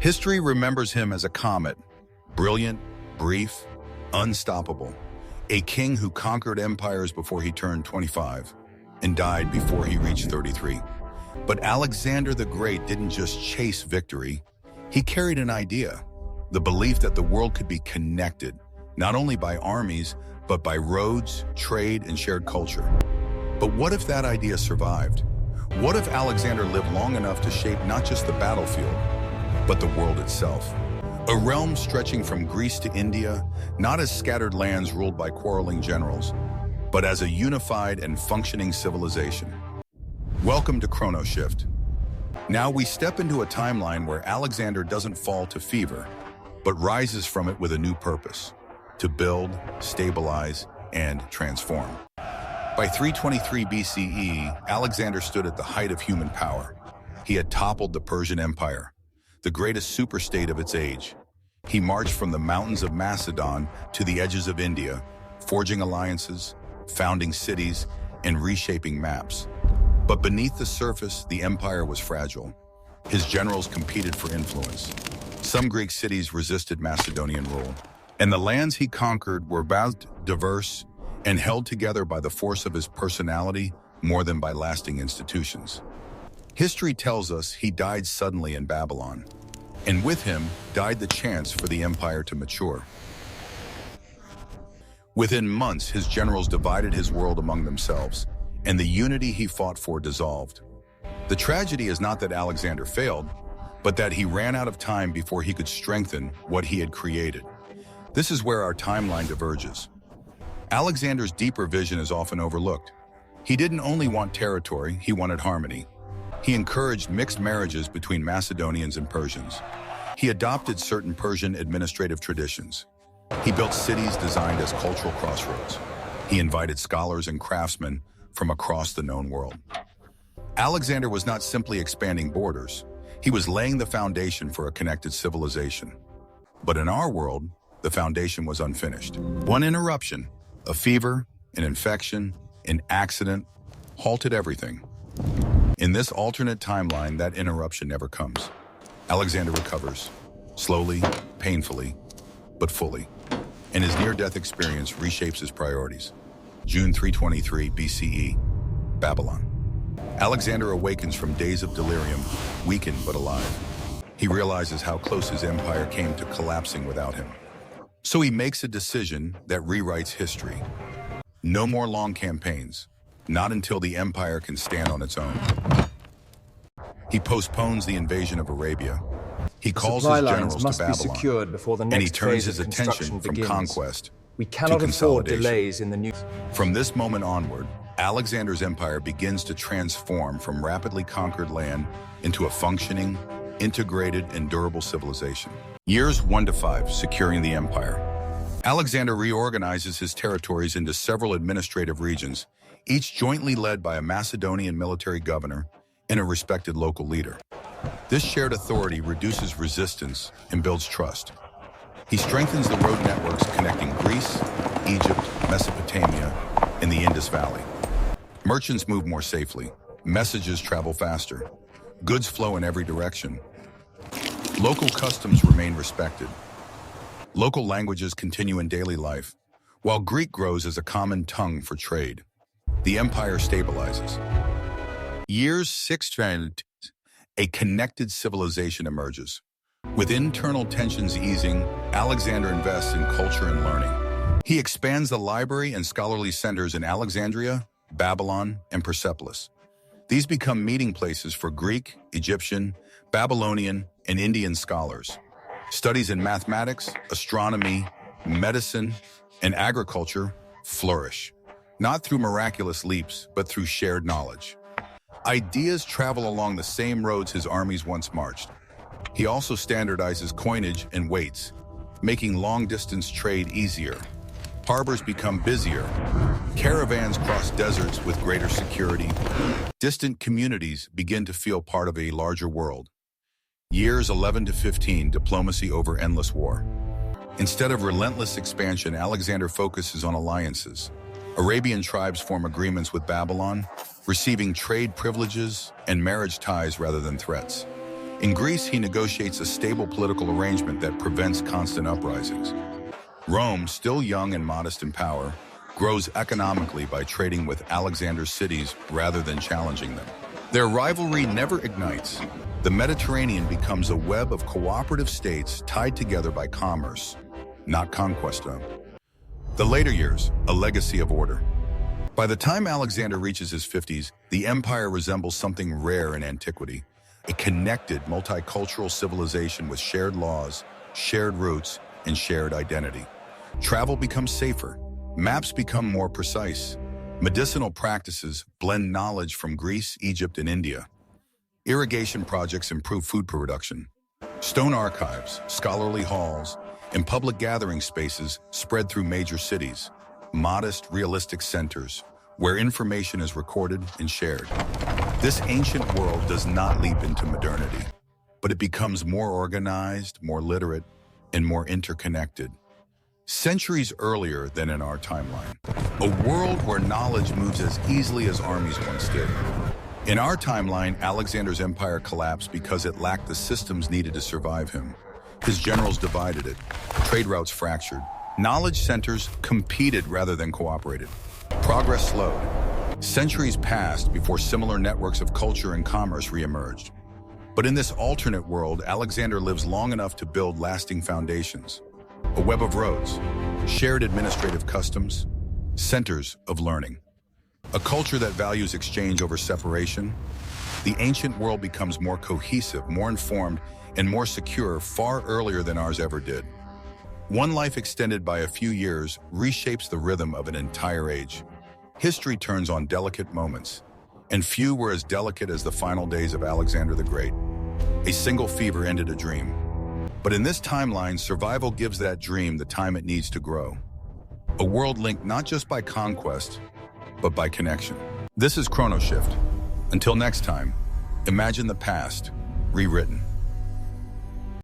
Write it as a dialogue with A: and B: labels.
A: History remembers him as a comet, brilliant, brief, unstoppable, a king who conquered empires before he turned 25 and died before he reached 33. But Alexander the Great didn't just chase victory, he carried an idea, the belief that the world could be connected, not only by armies, but by roads, trade, and shared culture. But what if that idea survived? What if Alexander lived long enough to shape not just the battlefield, but the world itself? A realm stretching from Greece to India, not as scattered lands ruled by quarreling generals, but as a unified and functioning civilization. Welcome to ChronoShift. Now we step into a timeline where Alexander doesn't fall to fever, but rises from it with a new purpose: to build, stabilize, and transform. By 323 BCE, Alexander stood at the height of human power. He had toppled the Persian Empire, the greatest superstate of its age. He marched from the mountains of Macedon to the edges of India, forging alliances, founding cities, and reshaping maps. But beneath the surface, the empire was fragile. His generals competed for influence. Some Greek cities resisted Macedonian rule, and the lands he conquered were both diverse and held together by the force of his personality more than by lasting institutions. History tells us he died suddenly in Babylon, and with him died the chance for the empire to mature. Within months, his generals divided his world among themselves, and the unity he fought for dissolved. The tragedy is not that Alexander failed, but that he ran out of time before he could strengthen what he had created. This is where our timeline diverges. Alexander's deeper vision is often overlooked. He didn't only want territory, he wanted harmony. He encouraged mixed marriages between Macedonians and Persians. He adopted certain Persian administrative traditions. He built cities designed as cultural crossroads. He invited scholars and craftsmen from across the known world. Alexander was not simply expanding borders. He was laying the foundation for a connected civilization. But in our world, the foundation was unfinished. One interruption, a fever, an infection, an accident, halted everything. In this alternate timeline, that interruption never comes. Alexander recovers, slowly, painfully, but fully. And his near-death experience reshapes his priorities. June 323 BCE, Babylon. Alexander awakens from days of delirium, weakened but alive. He realizes how close his empire came to collapsing without him. So he makes a decision that rewrites history. No more long campaigns, not until the empire can stand on its own. He postpones the invasion of Arabia. He calls his generals to Babylon, and he turns his attention from conquest
B: We cannot afford delays in the new...
A: From this moment onward, Alexander's empire begins to transform from rapidly conquered land into a functioning, integrated, and durable civilization. Years 1 to 5, securing the empire. Alexander reorganizes his territories into several administrative regions, each jointly led by a Macedonian military governor and a respected local leader. This shared authority reduces resistance and builds trust. He strengthens the road networks connecting Greece, Egypt, Mesopotamia, and the Indus Valley. Merchants move more safely. Messages travel faster. Goods flow in every direction. Local customs remain respected. Local languages continue in daily life, while Greek grows as a common tongue for trade. The empire stabilizes. Years 6 to 10, a connected civilization emerges. With internal tensions easing, Alexander invests in culture and learning. He expands the library and scholarly centers in Alexandria, Babylon, and Persepolis. These become meeting places for Greek, Egyptian, Babylonian, and Indian scholars. Studies in mathematics, astronomy, medicine, and agriculture flourish, not through miraculous leaps, but through shared knowledge. Ideas travel along the same roads his armies once marched. He also standardizes coinage and weights, making long-distance trade easier. Harbors become busier. Caravans cross deserts with greater security. Distant communities begin to feel part of a larger world. Years 11 to 15, diplomacy over endless war. Instead of relentless expansion, Alexander focuses on alliances. Arabian tribes form agreements with Babylon, receiving trade privileges and marriage ties rather than threats. In Greece, he negotiates a stable political arrangement that prevents constant uprisings. Rome, still young and modest in power, grows economically by trading with Alexander's cities rather than challenging them. Their rivalry never ignites. The Mediterranean becomes a web of cooperative states tied together by commerce, not conquest. The later years, a legacy of order. By the time Alexander reaches his 50s, the empire resembles something rare in antiquity, a connected multicultural civilization with shared laws, shared roots, and shared identity. Travel becomes safer. Maps become more precise. Medicinal practices blend knowledge from Greece, Egypt, and India. Irrigation projects improve food production. Stone archives, scholarly halls, and public gathering spaces spread through major cities. Modest, realistic centers where information is recorded and shared. This ancient world does not leap into modernity, but it becomes more organized, more literate, and more interconnected. Centuries earlier than in our timeline, a world where knowledge moves as easily as armies once did. In our timeline, Alexander's empire collapsed because it lacked the systems needed to survive him. His generals divided it, trade routes fractured, knowledge centers competed rather than cooperated. Progress slowed. Centuries passed before similar networks of culture and commerce reemerged. But in this alternate world, Alexander lives long enough to build lasting foundations. A web of roads, shared administrative customs, centers of learning. A culture that values exchange over separation. The ancient world becomes more cohesive, more informed, and more secure far earlier than ours ever did. One life extended by a few years reshapes the rhythm of an entire age. History turns on delicate moments, and few were as delicate as the final days of Alexander the Great. A single fever ended a dream. But in this timeline, survival gives that dream the time it needs to grow. A world linked not just by conquest, but by connection. This is ChronoShift. Until next time, imagine the past, rewritten.